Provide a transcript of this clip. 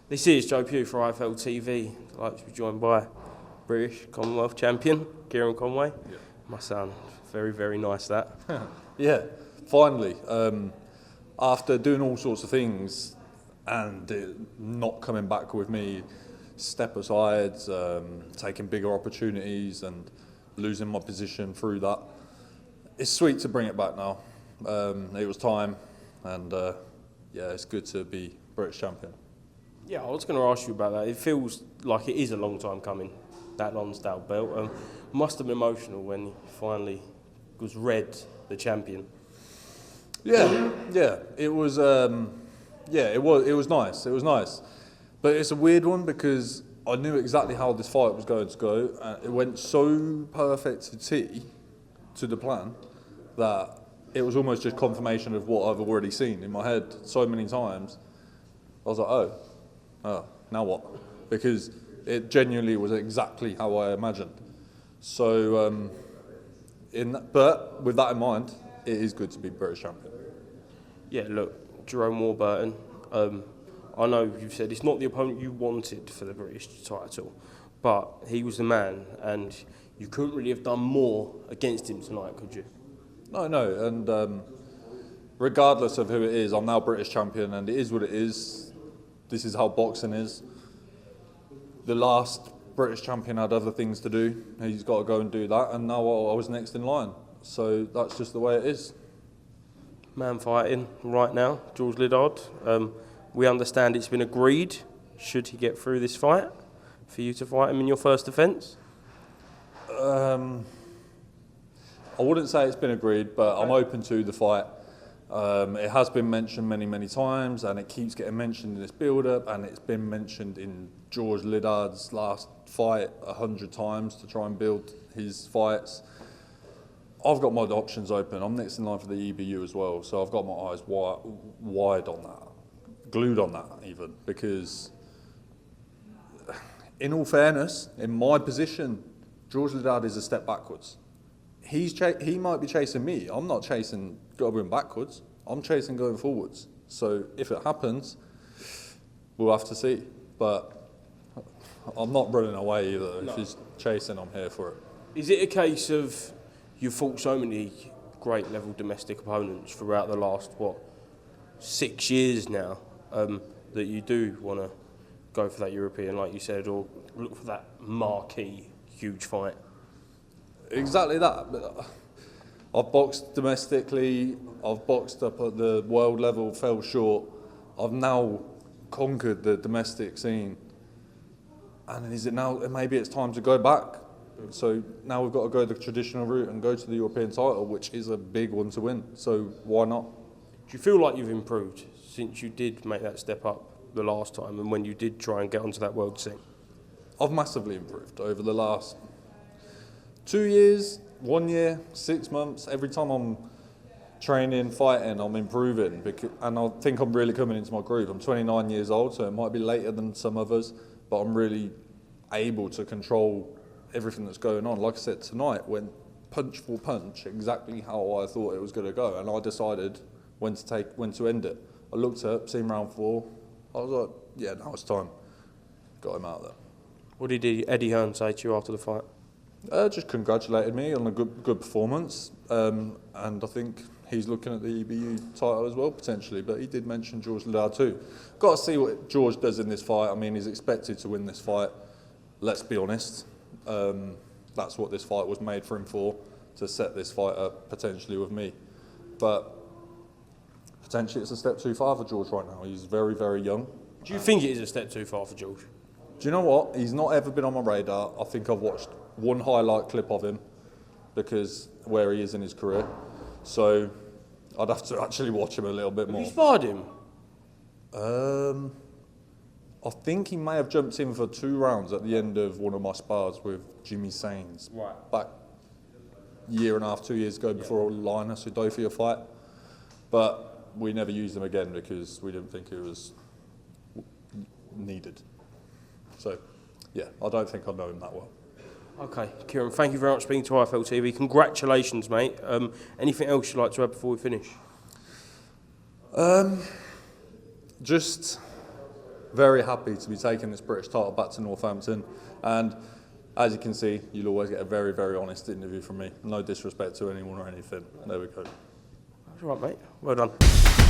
This is Joe Pugh for IFLTV. I'd like to be joined by British Commonwealth champion, Keiron Conway. Yeah. My son, very, very nice that. Yeah, finally. After doing all sorts of things and it not coming back with me, step aside, taking bigger opportunities and losing my position through that, it's sweet to bring it back now. It was time, and yeah, it's good to be British champion. Yeah, I was going to ask you about that. It feels like it is a long time coming, that Lonsdale belt. Must have been emotional when he finally was read the champion. Yeah, it was. It was nice. It was nice, but it's a weird one because I knew exactly how this fight was going to go. It went so perfect to the plan that it was almost just confirmation of what I've already seen in my head so many times. I was like, oh, now what? Because it genuinely was exactly how I imagined. So, but with that in mind, it is good to be British champion. Yeah, look, Jerome Warburton, I know you've said it's not the opponent you wanted for the British title, but he was the man, and you couldn't really have done more against him tonight, could you? No, and regardless of who it is, I'm now British champion, and it is what it is. This is how boxing is. The last British champion had other things to do. He's got to go and do that, and now I was next in line. So that's just the way it is. Man fighting right now, George Liddard. We understand it's been agreed, should he get through this fight, for you to fight him in your first defence? I wouldn't say it's been agreed, but I'm open to the fight. It has been mentioned many times, and it keeps getting mentioned in this build-up, and it's been mentioned in George Liddard's last fight 100 times to try and build his fights. I've got my options open. I'm next in line for the EBU as well, so I've got my eyes wide on that, glued on that even, because in all fairness, in my position, George Liddard is a step backwards. He might be chasing me. I'm not chasing going backwards. I'm chasing going forwards. So if it happens, we'll have to see. But I'm not running away either. No. If he's chasing, I'm here for it. Is it a case of you've fought so many great level domestic opponents throughout the last, 6 years now, that you do want to go for that European, like you said, or look for that marquee, huge fight? Exactly that. I've boxed domestically, I've boxed up at the world level, fell short. I've now conquered the domestic scene. And is it now, maybe it's time to go back. So now we've got to go the traditional route and go to the European title, which is a big one to win. So why not? Do you feel like you've improved since you did make that step up the last time and when you did try and get onto that world scene? I've massively improved over the last 2 years, 1 year, 6 months. Every time I'm training, fighting, I'm improving. And I think I'm really coming into my groove. I'm 29 years old, so it might be later than some others, but I'm really able to control everything that's going on. Like I said, tonight went punch for punch, exactly how I thought it was going to go, and I decided when to end it. I looked up, seen round 4. I was like, yeah, now it's time. Got him out there. What did Eddie Hearn say to you after the fight? Just congratulated me on a good performance, and I think he's looking at the EBU title as well potentially. But he did mention George Liddard too. Got to see what George does in this fight. I mean, he's expected to win this fight. Let's be honest. That's what this fight was made for him for, to set this fight up potentially with me. But potentially it's a step too far for George right now. He's very, very young. Do you think it is a step too far for George? Do you know what? He's not ever been on my radar. I think I've watched one highlight clip of him because where he is in his career. So I'd have to actually watch him a little bit more. Have you sparred him? I think he may have jumped in for 2 rounds at the end of one of my spars with Jimmy Sains. Right. Back a year and a half, 2 years ago before Linus Udofia fight. But we never used him again because we didn't think it was needed. So, yeah, I don't think I know him that well. Okay, Keiron, thank you very much for speaking to IFLTV. Congratulations, mate. Anything else you'd like to add before we finish? Just very happy to be taking this British title back to Northampton. And as you can see, you'll always get a very, very honest interview from me. No disrespect to anyone or anything. There we go. That's all right, mate. Well done.